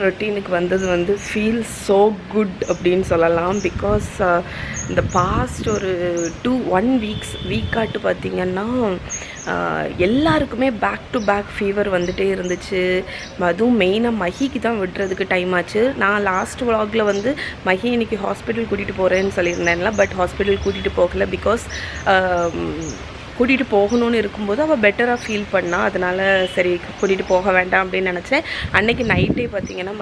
ரொட்டீனுக்கு வந்தது வந்து feel so good அப்படின்னு சொல்லலாம். பிகாஸ் இந்த பாஸ்ட் ஒரு 1 வீக்காட்டு பார்த்திங்கன்னா எல்லாருக்குமே பேக் டு பேக் ஃபீவர் வந்துகிட்டே இருந்துச்சு. அதுவும் மெயினாக மஹிக்கு தான் விடுறதுக்கு டைம் ஆச்சு. நான் லாஸ்ட் விலாகில் வந்து மஹி இன்னைக்கு ஹாஸ்பிட்டல் கூட்டிகிட்டு போகிறேன்னு சொல்லியிருந்தேன்ல, பட் ஹாஸ்பிட்டல் கூட்டிகிட்டு போகல. பிகாஸ் கூட்டிகிட்டு போகணும்னு இருக்கும்போது அவள் பெட்டராக ஃபீல் பண்ணால், அதனால் சரி கூட்டிகிட்டு போக வேண்டாம் அப்படின்னு நினச்சேன். அன்றைக்கி நைட்டே பார்த்திங்கன்னா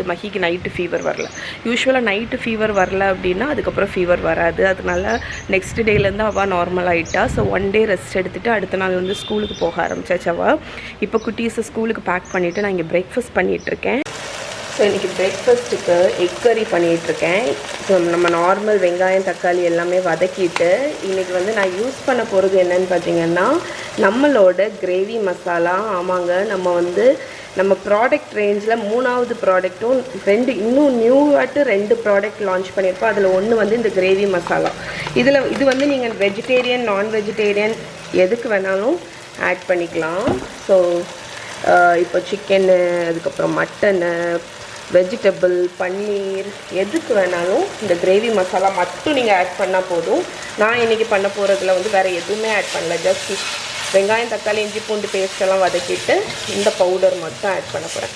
மஹிக்கு நைட்டு ஃபீவர் வரல. யூஸ்வலாக நைட்டு ஃபீவர் வரல அப்படின்னா அதுக்கப்புறம் ஃபீவர் வராது. அதனால நெக்ஸ்ட் டேலேருந்து அவள் நார்மல் ஆகிட்டா. ஸோ 1 டே ரெஸ்ட் எடுத்துகிட்டு அடுத்த நாள் வந்து ஸ்கூலுக்கு போக ஆரம்பிச்சாச்சு அவள். இப்போ குட்டீஸை ஸ்கூலுக்கு பேக் பண்ணிவிட்டு நான் இங்கே பிரேக்ஃபாஸ்ட் பண்ணிகிட்ருக்கேன். ஸோ இன்றைக்கி பிரேக்ஃபாஸ்ட்டுக்கு எக் கறி பண்ணிகிட்ருக்கேன். ஸோ நம்ம நார்மல் வெங்காயம் தக்காளி எல்லாமே வதக்கிட்டு இன்றைக்கி வந்து நான் யூஸ் பண்ண போகிறது என்னென்னு பார்த்திங்கன்னா நம்மளோட கிரேவி மசாலா. ஆமாங்க, நம்ம ப்ராடக்ட் ரேஞ்சில் 3வது ப்ராடக்ட்டும் இன்னும் நியூவாட்டு 2 ப்ராடக்ட் லான்ச் பண்ணியிருக்கோம். அதில் ஒன்று வந்து இந்த கிரேவி மசாலா. இது வந்து நீங்கள் வெஜிடேரியன் நான் வெஜிடேரியன் எதுக்கு வேணாலும் ஆட் பண்ணிக்கலாம். ஸோ இப்போ சிக்கனு, அதுக்கப்புறம் மட்டனு, வெஜிடபிள், பன்னீர் எதுக்கு வேணாலும் இந்த கிரேவி மசாலா மட்டும் நீங்கள் ஆட் பண்ணால் போதும். நான் இன்றைக்கி பண்ண போகிறதுல வந்து வேறு எதுவுமே ஆட் பண்ணல. ஜஸ்ட் வெங்காயம் தக்காளி இஞ்சி பூண்டு பேஸ்ட்டெல்லாம் வதக்கிட்டு இந்த பவுடர் மட்டும் ஆட் பண்ண போகிறேன்.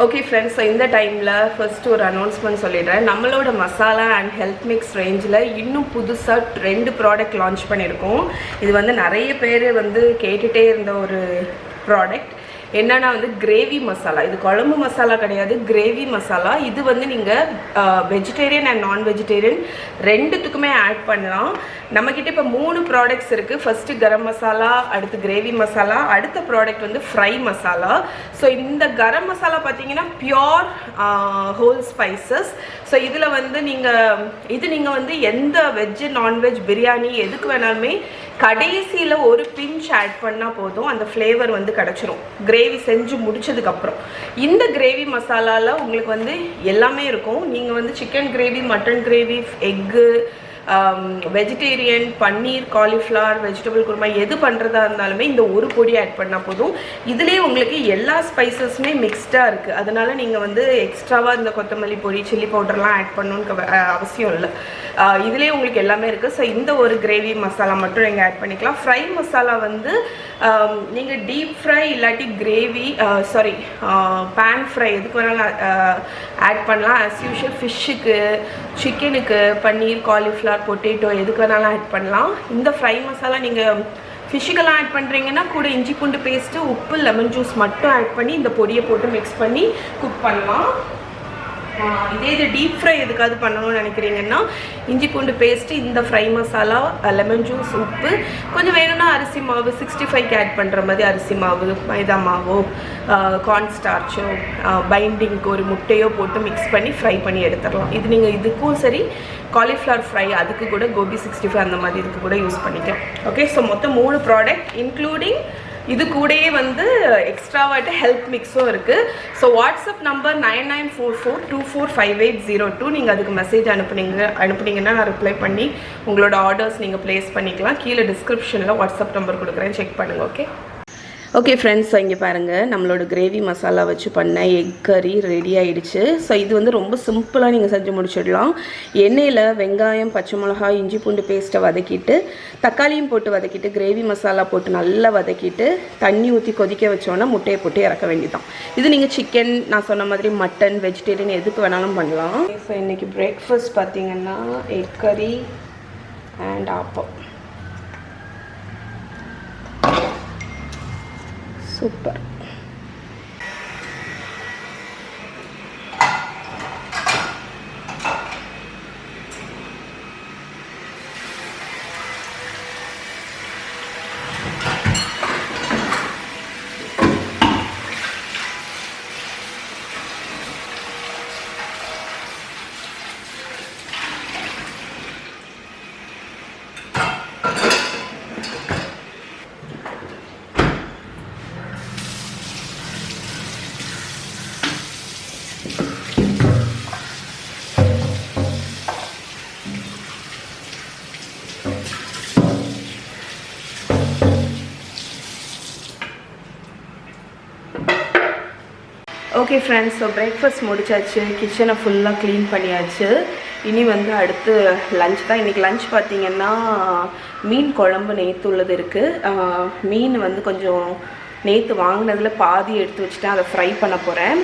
ஓகே ஃப்ரெண்ட்ஸ், ஸோ இந்த டைமில் ஃபஸ்ட்டு ஒரு அனௌன்ஸ்மெண்ட் சொல்லிடுறேன். நம்மளோட மசாலா அண்ட் ஹெல்த் மிக்ஸ் ரேஞ்சில் இன்னும் புதுசாக 2 ப்ராடக்ட் லான்ச் பண்ணியிருக்கோம். இது வந்து நிறைய பேர் வந்து கேட்டுகிட்டே இருந்த ஒரு ப்ராடக்ட். என்னன்னா வந்து கிரேவி மசாலா. இது குழம்பு மசாலா கிடையாது, கிரேவி மசாலா. இது வந்து நீங்கள் வெஜிடேரியன் அண்ட் நான் வெஜிடேரியன் 2த்துக்குமே ஆட் பண்ணலாம். நம்மக்கிட்ட இப்போ 3 ப்ராடக்ட்ஸ் இருக்குது. ஃபஸ்ட்டு கரம் மசாலா, அடுத்து கிரேவி மசாலா, அடுத்த ப்ராடக்ட் வந்து ஃப்ரை மசாலா. ஸோ இந்த கரம் மசாலா பார்த்தீங்கன்னா பியோர் ஹோல் ஸ்பைசஸ். ஸோ இதில் வந்து நீங்கள் வந்து எந்த வெஜ்ஜு நான்வெஜ் பிரியாணி எதுக்கு வேணாலுமே கடைசியில் ஒரு பிஞ்ச் ஆட் பண்ணால் போதும், அந்த ஃப்ளேவர் வந்து கிடச்சிரும் கிரேவி செஞ்சு முடிச்சதுக்கப்புறம். இந்த கிரேவி மசாலாவில் உங்களுக்கு வந்து எல்லாமே இருக்கும். நீங்கள் வந்து chicken gravy, mutton gravy, egg, vegetarian, paneer, cauliflower, vegetable kurma எது பண்ணுறதா இருந்தாலுமே இந்த ஒரு பொடி ஆட் பண்ணால் போதும். இதிலே உங்களுக்கு எல்லா ஸ்பைசஸுமே மிக்ஸ்டாக இருக்குது. அதனால் நீங்கள் வந்து எக்ஸ்ட்ராவாக இந்த கொத்தமல்லி பொடி, சில்லி பவுடர்லாம் ஆட் பண்ணணுன்னு அவசியம் இல்லை. இதிலே உங்களுக்கு எல்லாமே இருக்குது. ஸோ இந்த ஒரு கிரேவி மசாலா மட்டும் நீங்கள் ஆட் பண்ணிக்கலாம். ஃப்ரை மசாலா வந்து நீங்கள் டீப் ஃப்ரை இல்லாட்டி கிரேவி பேன் ஃப்ரை எதுக்கு வேணாலும் ஆட் பண்ணலாம். ஆஸ் யூஷுவல் ஃபிஷ்ஷுக்கு, சிக்கனுக்கு, பன்னீர், காலிஃப்ளவர், பொட்டேட்டோ எதுக்கு வேணாலும் ஆட் பண்ணலாம். இந்த ஃப்ரை மசாலா நீங்கள் ஃபிஷ்ஷுக்கெல்லாம் ஆட் பண்ணுறீங்கன்னா கூட இஞ்சி பூண்டு பேஸ்ட்டு, உப்பு, லெமன் ஜூஸ் மட்டும் ஆட் பண்ணி இந்த பொடியை போட்டு மிக்ஸ் பண்ணி குக் பண்ணலாம். இது டீப் ஃப்ரை எதுக்காவது பண்ணணும்னு நினைக்கிறீங்கன்னா இஞ்சி பூண்டு பேஸ்ட்டு, இந்த ஃப்ரை மசாலா, லெமன் ஜூஸ், உப்பு, கொஞ்சம் வேணும்னா அரிசி மாவு 65க்கு ஆட் பண்ணுற மாதிரி அரிசி மாவு, மைதா மாவோ, கார்ன் ஸ்டார்ச்சோ, பைண்டிங்க்கு ஒரு முட்டையோ போட்டு மிக்ஸ் பண்ணி ஃப்ரை பண்ணி எடுத்துடலாம். இது நீங்கள் இதுக்கும் சரி, காலிஃப்ளவர் ஃப்ரை அதுக்கு கூட, கோபி 65 அந்த மாதிரி இதுக்கு கூட யூஸ் பண்ணிக்கலாம். ஓகே, ஸோ மொத்தம் 3 ப்ராடக்ட் இன்க்ளூடிங் இது கூடயே வந்து எக்ஸ்ட்ராவாட்டு ஹெல்த் மிக்ஸும் இருக்குது. So WhatsApp number 9944245802. நீங்கள் அதுக்கு மெசேஜ் அனுப்புனீங்கன்னா நான் ரிப்ளை பண்ணி உங்களோட ஆர்டர்ஸ் நீங்கள் ப்ளேஸ் பண்ணிக்கலாம். கீழே டிஸ்கிரிப்ஷனில் வாட்ஸ்அப் நம்பர் கொடுக்குறேன், செக் பண்ணுங்கள். ஓகே ஃப்ரெண்ட்ஸ், இங்கே பாருங்கள், நம்மளோட கிரேவி மசாலா வச்சு பண்ண எக் கறி ரெடி ஆகிடுச்சு. ஸோ இது வந்து ரொம்ப சிம்பிளாக நீங்கள் செஞ்சு முடிச்சிடலாம். எண்ணெயில் வெங்காயம், பச்சை மிளகாய், இஞ்சி பூண்டு பேஸ்ட்டை வதக்கிட்டு, தக்காளியும் போட்டு வதக்கிட்டு, கிரேவி மசாலா போட்டு நல்லா வதக்கிட்டு, தண்ணி ஊற்றி கொதிக்க வச்சோன்னா முட்டையை போட்டு இறக்க வேண்டியதான். இது நீங்கள் சிக்கன், நான் சொன்ன மாதிரி மட்டன், வெஜிடேரியன் எதுக்கு வேணாலும் பண்ணலாம். ஸோ இன்றைக்கி பிரேக்ஃபாஸ்ட் பார்த்திங்கன்னா எக் கறி and appam. Super. Okay friends, so breakfast முடிச்சாச்சு, கிச்சனை ஃபுல்லாக க்ளீன் பண்ணியாச்சு. இனி வந்து அடுத்து லஞ்ச் தான். இன்றைக்கி லஞ்ச் பார்த்திங்கன்னா மீன் குழம்பு நேற்று உள்ளது இருக்குது. மீன் வந்து கொஞ்சம் நேற்று வாங்கினதில் பாதி எடுத்து வச்சுட்டேன், அதை ஃப்ரை பண்ண போகிறேன்.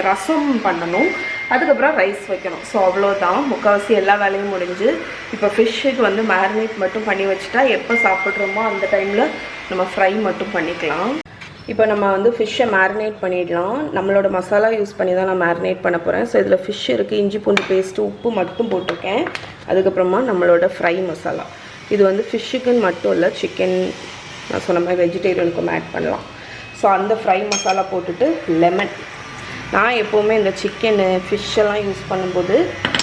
ரசம் பண்ணணும், அதுக்கப்புறம் ரைஸ் வைக்கணும். ஸோ அவ்வளோதான், முக்கால்வாசி எல்லா வேலையும் முடிஞ்சு. இப்போ ஃபிஷ்ஷுக்கு வந்து மேரினேட் மட்டும் பண்ணி வச்சுட்டா எப்போ சாப்பிட்றோமோ அந்த டைமில் நம்ம ஃப்ரை மட்டும் பண்ணிக்கலாம். இப்போ நம்ம வந்து ஃபிஷ்ஷை மேரினேட் பண்ணிடலாம். நம்மளோட மசாலா யூஸ் பண்ணி தான் நான் மேரினேட் பண்ண போகிறேன். ஸோ இதில் ஃபிஷ் இருக்குது, இஞ்சி பூண்டு பேஸ்ட்டு, உப்பு மட்டும் போட்டிருக்கேன். அதுக்கப்புறமா நம்மளோட ஃப்ரை மசாலா. இது வந்து ஃபிஷ்ஷுக்குன்னு மட்டும் இல்லை, சிக்கன் நான் சொன்ன மாதிரி வெஜிடேரியனுக்கும் ஆட் பண்ணலாம். ஸோ அந்த ஃப்ரை மசாலா போட்டுட்டு லெமன். நான் எப்போவுமே இந்த சிக்கனு ஃபிஷ்ஷெல்லாம் யூஸ் பண்ணும்போது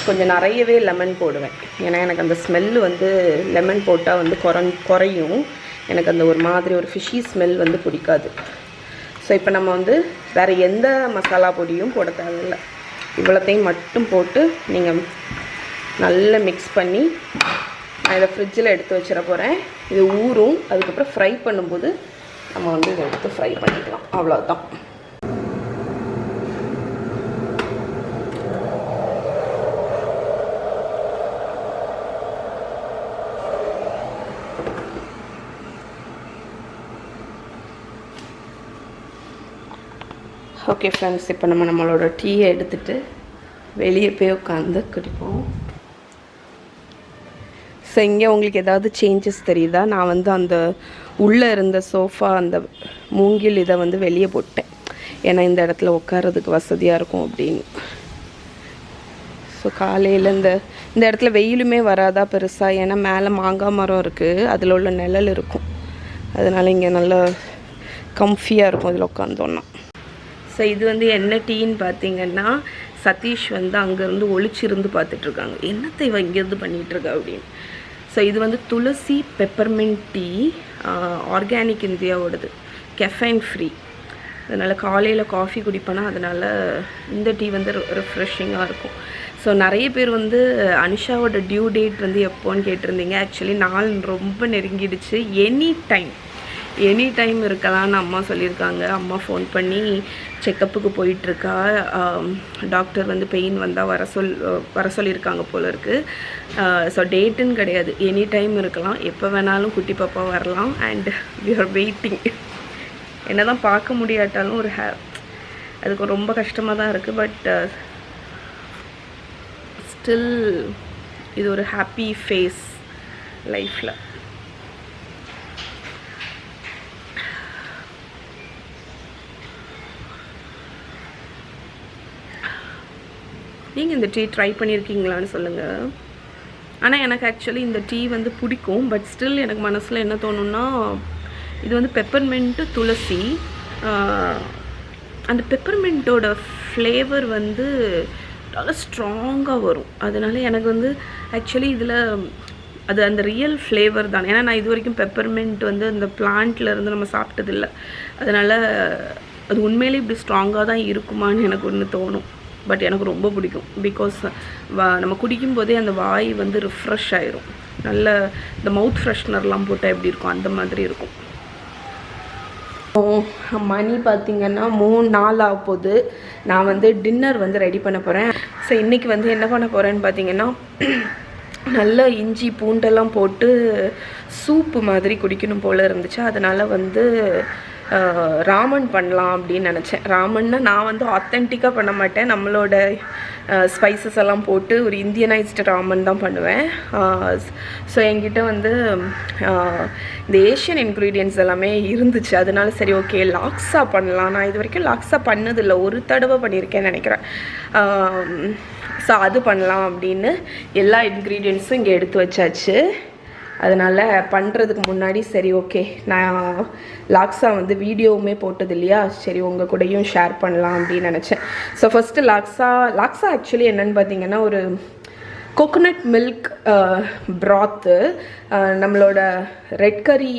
கொஞ்சம் நிறையவே லெமன் போடுவேன். ஏன்னா எனக்கு அந்த ஸ்மெல்லு வந்து லெமன் போட்டால் வந்து குறையும். எனக்கு அந்த ஒரு மாதிரி ஒரு ஃபிஷ்ஷி ஸ்மெல் வந்து பிடிக்காது. ஸோ இப்போ நம்ம வந்து வேறு எந்த மசாலா பொடியும் போட தேவையில்லை. இவ்வளோத்தையும் மட்டும் போட்டு நீங்கள் நல்லா மிக்ஸ் பண்ணி நான் இதை ஃப்ரிட்ஜில் எடுத்து வச்சிட போகிறேன். இது ஊறும், அதுக்கப்புறம் ஃப்ரை பண்ணும்போது நம்ம வந்து இதை எடுத்து ஃப்ரை பண்ணிக்கலாம். அவ்வளோதான். ஓகே ஃப்ரெண்ட்ஸ், இப்போ நம்மளோட டீயை எடுத்துகிட்டு வெளியே போய் உட்காந்து குடிப்போம். ஸோ இங்கே உங்களுக்கு ஏதாவது சேஞ்சஸ் தெரியுதா? நான் வந்து அந்த உள்ளே இருந்த சோஃபா அந்த மூங்கில் இதை வந்து வெளியே போட்டேன், ஏன்னா இந்த இடத்துல உட்காரதுக்கு வசதியாக இருக்கும் அப்படின்னு. ஸோ காலையில் இந்த இடத்துல வெயிலுமே வராதா பெருசாக, ஏன்னா மேலே மாங்காய் மரம் இருக்குது, அதில் உள்ள நிழல் இருக்கும். அதனால் இங்கே நல்லா கம்ஃபியாக இருக்கும் இதில் உட்காந்தோன்னா. ஸோ இது வந்து என்ன டீன்னு பார்த்தீங்கன்னா, சதீஷ் வந்து அங்கேருந்து ஒளிச்சிருந்து பார்த்துட்ருக்காங்க, என்னத்தை இவன் இங்கேருந்து பண்ணிகிட்ருக்கா அப்படின்னு. ஸோ இது வந்து துளசி பெப்பர்மெண்ட் டீ, ஆர்கானிக் இந்தியாவோடது, கெஃபைன் ஃப்ரீ. அதனால் காலையில் காஃபி குடிப்பேன்னா அதனால் இந்த டீ வந்து ரிஃப்ரெஷிங்காக இருக்கும். ஸோ நிறைய பேர் வந்து அனுஷாவோட டியூ டேட் வந்து எப்போன்னு கேட்டிருந்தீங்க. ஆக்சுவலி நாள் ரொம்ப நெருங்கிடுச்சு. எனி டைம் இருக்கலாம்னு அம்மா சொல்லியிருக்காங்க. அம்மா ஃபோன் பண்ணி செக்கப்புக்கு போயிட்டுருக்கா. டாக்டர் வந்து பெயின் வந்தால் வர சொல்லியிருக்காங்க போல இருக்குது. ஸோ டேட்டுன்னு கிடையாது, எனி டைம் இருக்கலாம், எப்போ வேணாலும் குட்டி பாப்பா வரலாம். And we are waiting. என்ன தான் பார்க்க முடியாட்டாலும் அதுக்கு ரொம்ப கஷ்டமாக தான் இருக்குது. பட் ஸ்டில் இது ஒரு ஹாப்பி ஃபேஸ் லைஃப்பில். நீங்கள் இந்த டீ ட்ரை பண்ணியிருக்கீங்களான்னு சொல்லுங்கள். ஆனால் எனக்கு ஆக்சுவலி இந்த டீ வந்து பிடிக்கும். பட் ஸ்டில் எனக்கு மனசில் என்ன தோணுன்னா, இது வந்து பெப்பர்மெண்ட்டு துளசி, அந்த பெப்பர்மெண்ட்டோட ஃப்ளேவர் வந்து நல்லா ஸ்ட்ராங்காக வரும். அதனால எனக்கு வந்து ஆக்சுவலி இதில் அது அந்த ரியல் ஃப்ளேவர் தான். ஏன்னா நான் இது வரைக்கும் பெப்பர்மெண்ட் வந்து இந்த பிளான்ட்லேருந்து நம்ம சாப்பிட்டதில்லை. அதனால் அது உண்மையிலே இப்படி ஸ்ட்ராங்காக தான் இருக்குமான்னு எனக்கு ஒன்று தோணும். பட் எனக்கு ரொம்ப பிடிக்கும். பிகாஸ் நம்ம குடிக்கும் போதே அந்த வாய் வந்து ரிஃப்ரெஷ் ஆயிரும். நல்ல இந்த மவுத் ஃப்ரெஷ்னர்லாம் போட்டால் எப்படி இருக்கும் அந்த மாதிரி இருக்கும். மணி பார்த்திங்கன்னா 3-4 ஆக போகுது. நான் வந்து டின்னர் வந்து ரெடி பண்ண போகிறேன். ஸோ இன்றைக்கி வந்து என்ன பண்ண போகிறேன்னு பார்த்திங்கன்னா, நல்ல இஞ்சி பூண்டெல்லாம் போட்டு சூப்பு மாதிரி குடிக்கணும் போல் இருந்துச்சு. அதனால் வந்து ராமன் பண்ணலாம் அப்படின்னு நினச்சேன். ராமன்னா நான் வந்து ஆத்தென்டிக்காக பண்ண மாட்டேன், நம்மளோட ஸ்பைசஸ் எல்லாம் போட்டு ஒரு இந்தியனைஸ்டு ராமன் தான் பண்ணுவேன். ஸோ என்கிட்ட வந்து இந்த ஏஷியன் இன்க்ரீடியன்ட்ஸ் எல்லாமே இருந்துச்சு. அதனால சரி ஓகே லாக்ஸா பண்ணலாம். நான் இது வரைக்கும் லாக்ஸா பண்ணதில்லை, ஒரு தடவை பண்ணியிருக்கேன்னு நினைக்கிறேன். ஸோ அது பண்ணலாம் அப்படின்னு எல்லா இன்க்ரீடியன்ட்ஸும் இங்கே எடுத்து வச்சாச்சு. அதனால் பண்ணுறதுக்கு முன்னாடி சரி ஓகே, நான் லாக்ஸா வந்து வீடியோவுமே போட்டது இல்லையா, சரி உங்கள் கூடயும் ஷேர் பண்ணலாம் அப்படின்னு நினச்சேன். ஸோ ஃபஸ்ட்டு லாக்ஸா ஆக்சுவலி என்னென்னு பார்த்தீங்கன்னா, ஒரு கோகோனட் மில்க் ப்ராத்து, நம்மளோட ரெட் கரி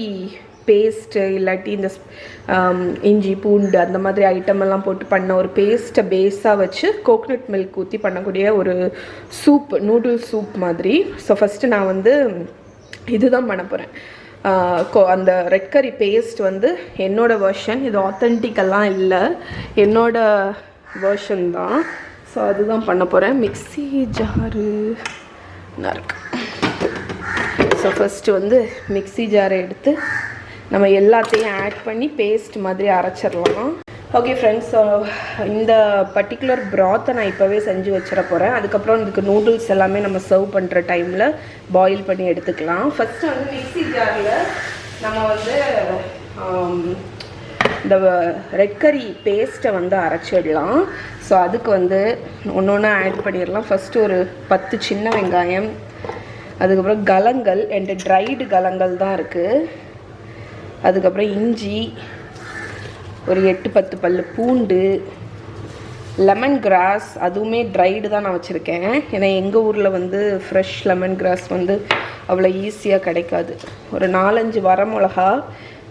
பேஸ்ட்டு இல்லாட்டி இந்த இஞ்சி பூண்டு அந்த மாதிரி ஐட்டமெல்லாம் போட்டு பண்ண ஒரு பேஸ்ட்டை பேஸாக வச்சு கோகோனட் மில்க் ஊற்றி பண்ணக்கூடிய ஒரு சூப், நூடுல்ஸ் சூப் மாதிரி. ஸோ ஃபஸ்ட்டு நான் வந்து இதுதான் பண்ண போகிறேன். அந்த ரெட் கரி பேஸ்ட் வந்து என்னோடய வெர்ஷன், இது ஆத்தென்டிக்கெல்லாம் இல்லை, என்னோடய வெர்ஷன் தான். ஸோ அதுதான் பண்ண போகிறேன். மிக்ஸி ஜாரு இருக்கு. ஸோ ஃபஸ்ட்டு வந்து மிக்ஸி ஜாரை எடுத்து நம்ம எல்லாத்தையும் ஆட் பண்ணி பேஸ்ட் மாதிரி அரைச்சிடலாம். ஓகே ஃப்ரெண்ட்ஸ், ஸோ இந்த பர்டிகுலர் ப்ராத்தை நான் இப்போவே செஞ்சு வச்சிட போகிறேன். அதுக்கப்புறம் இதுக்கு நூடுல்ஸ் எல்லாமே நம்ம சர்வ் பண்ணுற டைமில் பாயில் பண்ணி எடுத்துக்கலாம். ஃபஸ்ட்டு வந்து மிக்ஸி ஜாரில் நம்ம வந்து இந்த ரெட் கரி பேஸ்ட்டை வந்து அரைச்சிடலாம். ஸோ அதுக்கு வந்து ஒன்று ஒன்றா ஆட் பண்ணிடலாம். ஃபஸ்ட்டு ஒரு 10 சின்ன வெங்காயம், அதுக்கப்புறம் கலங்கள், என்கிட்ட ட்ரைடு கலங்கள் தான் இருக்குது. அதுக்கப்புறம் இஞ்சி, ஒரு 8-10 பல்லு பூண்டு, லெமன் கிராஸ், அதுவுமே ட்ரைடு தான் நான் வச்சுருக்கேன். ஏன்னா எங்கள் ஊரில் வந்து ஃப்ரெஷ் லெமன் கிராஸ் வந்து அவ்வளோ ஈஸியாக கிடைக்காது. ஒரு 4-5 வரமிளகா,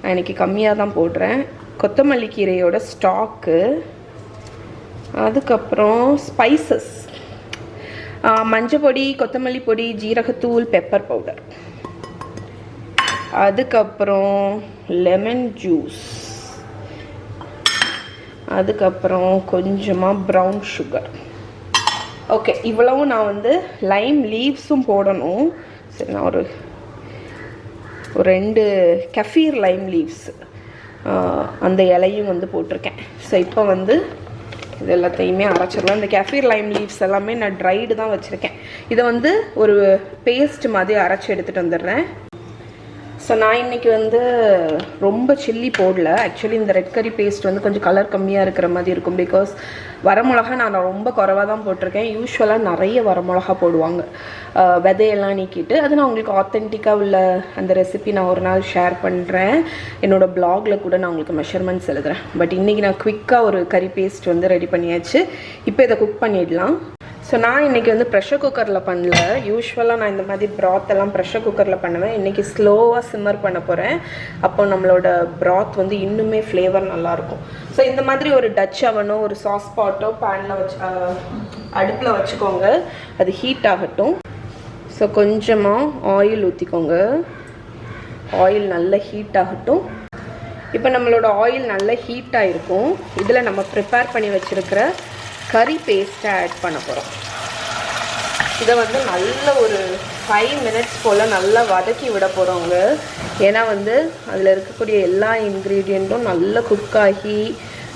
நான் இன்றைக்கி கம்மியாக தான் போடுறேன். கொத்தமல்லி கீரையோட ஸ்டாக்கு, அதுக்கப்புறம் ஸ்பைசஸ், மஞ்சள் பொடி, கொத்தமல்லி பொடி, ஜீரகத்தூள், பெப்பர் பவுடர், அதுக்கப்புறம் லெமன் ஜூஸ், அதுக்கப்புறம் கொஞ்சமாக ப்ரௌன் சுகர். ஓகே, இவ்வளவும் நான் வந்து லைம் லீவ்ஸும் போடணும். சரி, நான் ஒரு 2 கஃபீர் லைம் லீவ்ஸ் அந்த இலையும் வந்து போட்டிருக்கேன். ஸோ இப்போ வந்து இது எல்லாத்தையுமே அரைச்சிடலாம். இந்த கஃபீர் லைம் லீவ்ஸ் எல்லாமே நான் ட்ரைடு தான் வச்சுருக்கேன். இதை வந்து ஒரு பேஸ்ட் மாதிரி அரைச்சி எடுத்துகிட்டு வந்துடுறேன். ஸோ நான் இன்றைக்கி வந்து ரொம்ப சில்லி போடல. ஆக்சுவலி இந்த ரெட் கரி பேஸ்ட் வந்து கொஞ்சம் கலர் கம்மியாக இருக்கிற மாதிரி இருக்கும். பிகாஸ் வரமிளகா நான் ரொம்ப குறைவாக தான் போட்டிருக்கேன். யூஸ்வலாக நிறைய வரமிளகா போடுவாங்க விதையெல்லாம் நீக்கிட்டு. அது நான் உங்களுக்கு ஆத்தென்டிக்காக உள்ள அந்த ரெசிபி நான் ஒரு நாள் ஷேர் பண்ணுறேன். என்னோடய ப்ளாகில் கூட நான் உங்களுக்கு மெஷர்மெண்ட்ஸ் எழுதுகிறேன். பட் இன்றைக்கி நான் குவிக்காக ஒரு கரி பேஸ்ட் வந்து ரெடி பண்ணியாச்சு. இப்போ இதை குக் பண்ணிடலாம். ஸோ நான் இன்றைக்கி வந்து ப்ரெஷர் குக்கரில் பண்ணல. யூஸ்வலாக நான் இந்த மாதிரி ப்ராத்தெல்லாம் ப்ரெஷர் குக்கரில் பண்ணுவேன். இன்றைக்கி ஸ்லோவாக சிம்மர் பண்ண போகிறேன். அப்போ நம்மளோட ப்ராத் வந்து இன்னுமே ஃப்ளேவர் நல்லாயிருக்கும். ஸோ இந்த மாதிரி ஒரு டச் அவனோ ஒரு சாஸ் பாட்டோ பேனில் வச்சு அடுப்பில் வச்சுக்கோங்க. அது ஹீட் ஆகட்டும். ஸோ கொஞ்சமாக ஆயில் ஊற்றிக்கோங்க. ஆயில் நல்லா ஹீட் ஆகட்டும். இப்போ நம்மளோட ஆயில் நல்லா ஹீட் ஆகிருக்கும். இதில் நம்ம ப்ரிப்பேர் பண்ணி வச்சுருக்கிற கறி பேஸ்ட்டை ஆட் பண்ண போகிறோம். இதை வந்து நல்ல ஒரு 5 மினிட்ஸ் போல் நல்லா வதக்கி விட போகிறோங்க. ஏன்னா வந்து அதில் இருக்கக்கூடிய எல்லா இன்க்ரீடியண்ட்டும் நல்லா குக் ஆகி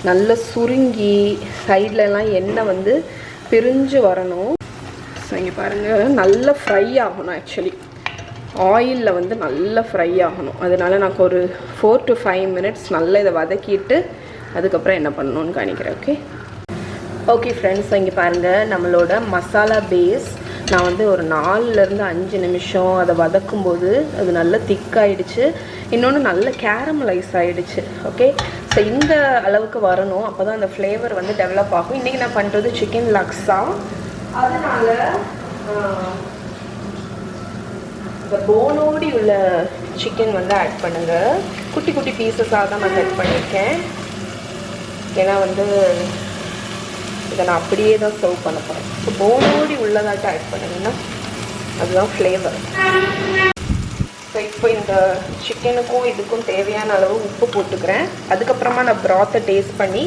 நல்லா சுருங்கி சைட்லலாம் எண்ணெய் வந்து பிரிஞ்சு வரணும். ஸோ இங்கே பாருங்கள், நல்லா ஃப்ரை ஆகணும். ஆக்சுவலி ஆயிலில் வந்து நல்லா ஃப்ரை ஆகணும். அதனால் நான் ஒரு 4 to 5 மினிட்ஸ் நல்லா இதை வதக்கிட்டு அதுக்கப்புறம் என்ன பண்ணணும்னு காணிக்கிறேன். ஓகே ஃப்ரெண்ட்ஸ், இங்கே பாருங்கள், நம்மளோட மசாலா பேஸ் நான் வந்து ஒரு 4-5 நிமிஷம் அதை வதக்கும்போது அது நல்லா திக்காயிடுச்சு. இன்னொன்று நல்ல கேரமலைஸ் ஆகிடுச்சு. ஓகே, ஸோ இந்த அளவுக்கு வரணும். அப்போ தான் அந்த ஃப்ளேவர் வந்து டெவலப் ஆகும். இன்றைக்கி நான் பண்ணுறது சிக்கன் லக்ஸா. அதனால் இந்த போனோடி உள்ள சிக்கன் வந்து ஆட் பண்ணுங்கள். குட்டி குட்டி பீசஸாக தான் நான் கட் பண்ணியிருக்கேன். ஏன்னா வந்து இதை நான் அப்படியே தான் சர்வ் பண்ண போகிறேன். ஸோ போனோடி உள்ளதாட்ட ஆட் பண்ணுங்கன்னா அதுதான் ஃப்ளேவர். ஸோ இப்போ இந்த சிக்கனுக்கும் இதுக்கும் தேவையான அளவு உப்பு போட்டுக்கிறேன். அதுக்கப்புறமா நான் ப்ராத்தை டேஸ்ட் பண்ணி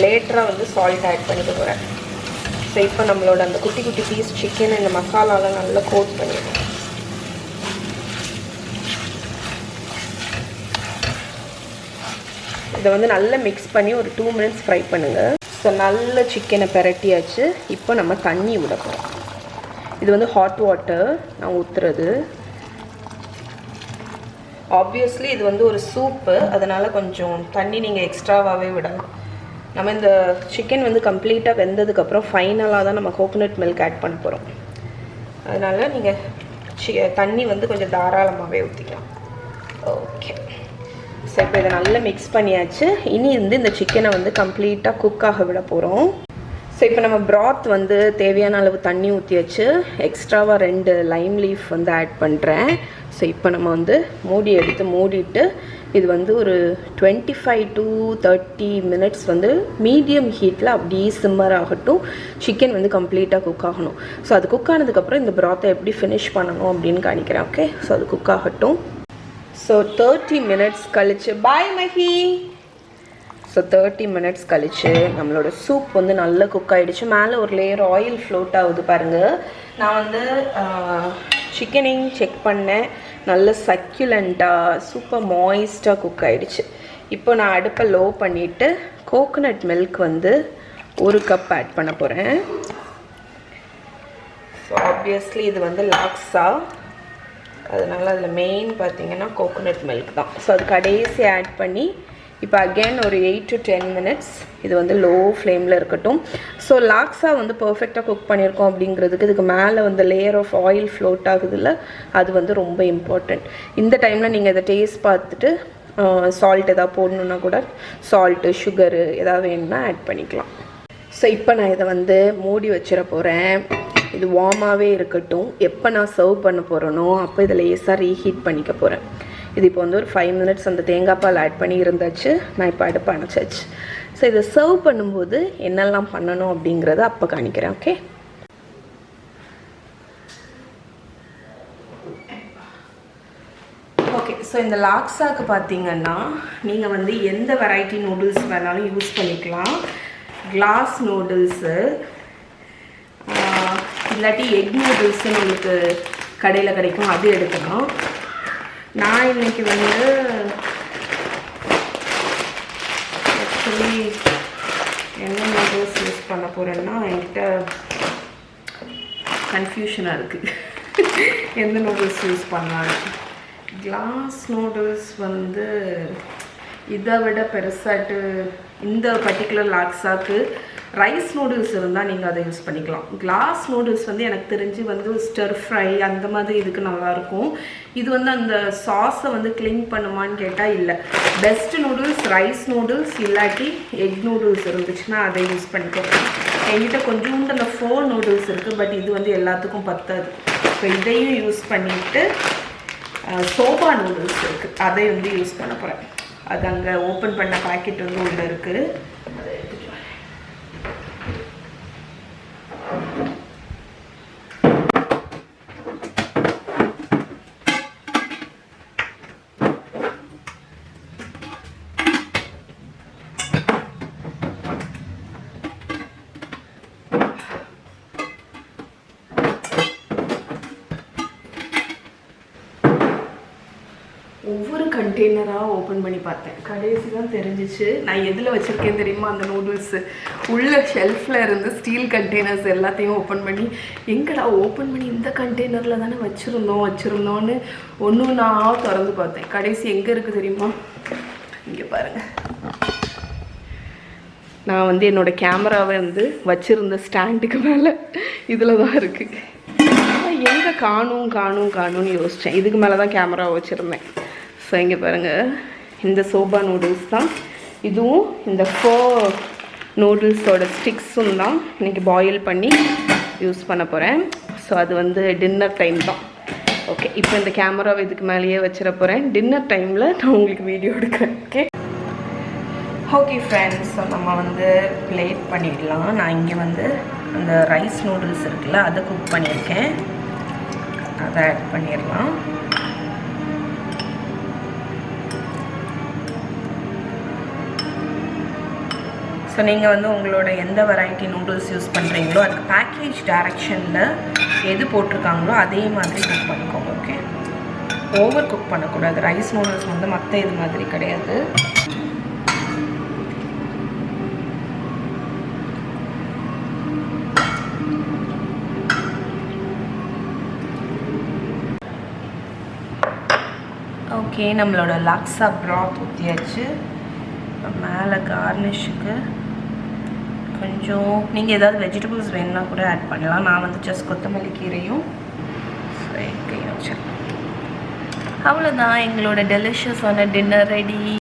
லேட்டராக வந்து சால்ட் ஆட் பண்ணிக்க போகிறேன். ஸோ இப்போ நம்மளோட அந்த குட்டி குட்டி பீஸ் சிக்கன் இந்த மசாலாவில் நல்லா கோட் பண்ணிடுறேன். இதை வந்து நல்லா மிக்ஸ் பண்ணி ஒரு 2 மினிட்ஸ் ஃப்ரை பண்ணுங்கள். ஸோ நல்ல சிக்கனை பெரட்டியாச்சு. இப்போ நம்ம தண்ணி விட போகிறோம். இது வந்து ஹாட் வாட்டர் நான் ஊற்றுறது. ஆப்வியஸ்லி இது வந்து ஒரு சூப்பு, அதனால் கொஞ்சம் தண்ணி நீங்கள் எக்ஸ்ட்ராவாகவே விடலாம். நம்ம இந்த சிக்கன் வந்து கம்ப்ளீட்டாக வெந்ததுக்கப்புறம் ஃபைனலாக தான் நம்ம கோகோனட் மில்க் ஆட் பண்ண போகிறோம். அதனால் நீங்கள் தண்ணி வந்து கொஞ்சம் தாராளமாகவே ஊற்றிக்கலாம். ஓகே, ஸோ இப்போ இதை நல்லா மிக்ஸ் பண்ணியாச்சு. இனி வந்து இந்த சிக்கனை வந்து கம்ப்ளீட்டாக குக்காக விட போகிறோம். ஸோ இப்போ நம்ம ப்ராத் வந்து தேவையான அளவு தண்ணி ஊற்றியாச்சு. எக்ஸ்ட்ராவாக 2 லைம் லீஃப் வந்து ஆட் பண்ணுறேன். ஸோ இப்போ நம்ம வந்து மூடி எடுத்து மூடிட்டு இது வந்து ஒரு 25 to 30 மினிட்ஸ் வந்து மீடியம் ஹீட்டில் அப்படியே சிம்மர் ஆகட்டும். சிக்கன் வந்து கம்ப்ளீட்டாக குக் ஆகணும். ஸோ அது குக் ஆனதுக்கப்புறம் இந்த ப்ராத்தை எப்படி ஃபினிஷ் பண்ணணும் அப்படின்னு காணிக்கிறேன். ஓகே, ஸோ அது குக் ஆகட்டும். ஸோ 30 மினிட்ஸ் கழிச்சு பாய் மஹி. ஸோ 30 மினிட்ஸ் கழிச்சு நம்மளோட சூப் வந்து நல்லா குக் ஆகிடுச்சு. மேலே ஒரு லேயர் ஆயில் ஃப்ளோட் ஆகுது பாருங்கள். நான் வந்து சிக்கனையும் செக் பண்ணேன், நல்ல சக்யுலண்ட்டாக சூப்பர் மாய்ஸ்டாக குக் ஆகிடுச்சு. இப்போ நான் அடுப்பை லோ பண்ணிவிட்டு கோகோனட் மில்க் வந்து 1 கப் ஆட் பண்ண போகிறேன். ஸோ ஆப்வியஸ்லி இது வந்து லாக்ஸா, அதனால் அதில் மெயின் பார்த்திங்கன்னா கோகோனட் மில்க் தான். ஸோ அது கடைசி ஆட் பண்ணி இப்போ அகெயின் ஒரு 8 to 10 மினிட்ஸ் இது வந்து லோ ஃப்ளேமில் இருக்கட்டும். ஸோ லாக்ஸா வந்து பர்ஃபெக்டாக குக் பண்ணியிருக்கோம் அப்படிங்கிறதுக்கு இதுக்கு மேலே வந்து லேயர் ஆஃப் ஆயில் ஃப்ளோட் ஆகுதுல்ல, அது வந்து ரொம்ப இம்பார்ட்டண்ட். இந்த டைமில் நீங்கள் இதை டேஸ்ட் பார்த்துட்டு சால்ட் எதாவது போடணுன்னா கூட சால்ட்டு சுகரு எதாவது வேணும்னா ஆட் பண்ணிக்கலாம். ஸோ இப்போ நான் இதை வந்து மூடி வச்சிட போகிறேன். இது வார்மாகவே இருக்கட்டும். எப்போ நான் சர்வ் பண்ண போகிறேனோ அப்போ இதில் லேசாக ரீஹீட் பண்ணிக்க போகிறேன். இது இப்போ வந்து ஒரு 5 மினிட்ஸ் அந்த தேங்காய் பால் ஆட் பண்ணி இருந்தாச்சு. நான் இப்போ அடுப்பு அணைச்சாச்சு. ஸோ இதை சர்வ் பண்ணும்போது என்னெல்லாம் பண்ணணும் அப்படிங்கிறத அப்போ காணிக்கிறேன். Okay, okay. ஸோ இந்த லாக்ஸாக்கு பார்த்தீங்கன்னா நீங்கள் வந்து எந்த வெரைட்டி நூடுல்ஸ் வேணாலும் யூஸ் பண்ணிக்கலாம். கிளாஸ் நூடுல்ஸு இல்லாட்டி எக் நூடுல்ஸுன்னு உங்களுக்கு கடையில் கிடைக்கும், அது எடுக்கணும். நான் இன்றைக்கி வந்து ஆக்சுவலி என்ன நூடுல்ஸ் யூஸ் பண்ண போகிறேன்னா என்கிட்ட கன்ஃபியூஷனாக இருக்குது எந்த நூடுல்ஸ் யூஸ் பண்ணலாம். கிளாஸ் நூடுல்ஸ் வந்து இதை விட பெருசாட்டு இந்த பர்டிகுலர் லாக்ஸாக்கு ரைஸ் நூடுல்ஸ் இருந்தால் நீங்கள் அதை யூஸ் பண்ணிக்கலாம். கிளாஸ் நூடுல்ஸ் வந்து எனக்கு தெரிஞ்சு வந்து ஸ்டர் ஃப்ரை அந்த மாதிரி இதுக்கு நல்லாயிருக்கும். இது வந்து அந்த சாஸை வந்து க்ளீன் பண்ணுமான்னு கேட்டால் இல்லை. பெஸ்ட் நூடுல்ஸ் ரைஸ் நூடுல்ஸ் இல்லாட்டி எக் நூடுல்ஸ் இருந்துச்சுன்னா அதை யூஸ் பண்ணிக்கலாம். என்கிட்ட கொஞ்சோண்டு அந்த 4 நூடுல்ஸ் இருக்குது, பட் இது வந்து எல்லாத்துக்கும் பத்தாது. ஸோ இதையும் யூஸ் பண்ணிவிட்டு சோபா நூடுல்ஸ் இருக்குது, அதை வந்து யூஸ் பண்ண போகிறேன். அது அங்கே ஓப்பன் பண்ண பேக்கெட் வந்து உள்ளே இருக்குது. ஒவ்வொரு கண்டெய்னராக ஓப்பன் பண்ணி பார்த்தேன். கடைசி தான் தெரிஞ்சிச்சு நான் எதில் வச்சுருக்கேன் தெரியுமா. அந்த நூடுல்ஸு உள்ள ஷெல்ஃபில் இருந்து ஸ்டீல் கண்டெய்னர்ஸ் எல்லாத்தையும் ஓப்பன் பண்ணி எங்கடா ஓப்பன் பண்ணி இந்த கண்டெய்னரில் தானே வச்சுருந்தோன்னு ஒன்று நான் திறந்து பார்த்தேன். கடைசி எங்கே இருக்குது தெரியுமா, இங்கே பாருங்கள். நான் வந்து என்னோடய கேமராவை வந்து வச்சுருந்த ஸ்டாண்டுக்கு மேலே இதில் தான் இருக்குது. எங்கே காணும்னு யோசித்தேன். இதுக்கு மேலே தான் கேமராவை வச்சுருந்தேன். ஸோ இங்கே பாருங்கள், இந்த சோபா நூடுல்ஸ் தான். இதுவும் இந்த 4 நூடுல்ஸோட ஸ்டிக்ஸும் தான் இன்றைக்கி பாயில் பண்ணி யூஸ் பண்ண போகிறேன். ஸோ அது வந்து டின்னர் டைம் தான். ஓகே, இப்போ இந்த கேமராவை இதுக்கு மேலேயே வச்சிட போகிறேன். டின்னர் டைமில் நான் உங்களுக்கு வீடியோ எடுக்கிறேன். ஓகே ஃப்ரெண்ட்ஸ், ஸோ நம்ம வந்து பிளேட் பண்ணிடலாம். நான் இங்கே வந்து அந்த ரைஸ் நூடுல்ஸ் இருக்குல்ல, அதை குக் பண்ணியிருக்கேன். அதை ஆட் பண்ணிடலாம். ஸோ நீங்கள் வந்து உங்களோட எந்த வெரைட்டி நூடுல்ஸ் யூஸ் பண்ணுறீங்களோ அதுக்கு பேக்கேஜ் டைரக்ஷனில் எது போட்டிருக்காங்களோ அதே மாதிரி குக் பண்ணிக்கோங்க. ஓகே, ஓவர் குக் பண்ணக்கூடாது. ரைஸ் நூடுல்ஸ் வந்து மற்ற இது மாதிரி கிடையாது. ஓகே, நம்மளோட லாக்ஸா ப்ராத் ஊற்றியாச்சு. மேலே கார்னிஷுக்கு கொஞ்சம் நீங்கள் ஏதாவது வெஜிடபிள்ஸ் வேணுன்னா கூட ஆட் பண்ணலாம். நான் வந்து ஜஸ்ட் கொத்தமல்லி கீரையும் வச்சேன். அவ்வளோதான், எங்களோட டெலிஷியஸான டின்னர் ரெடி.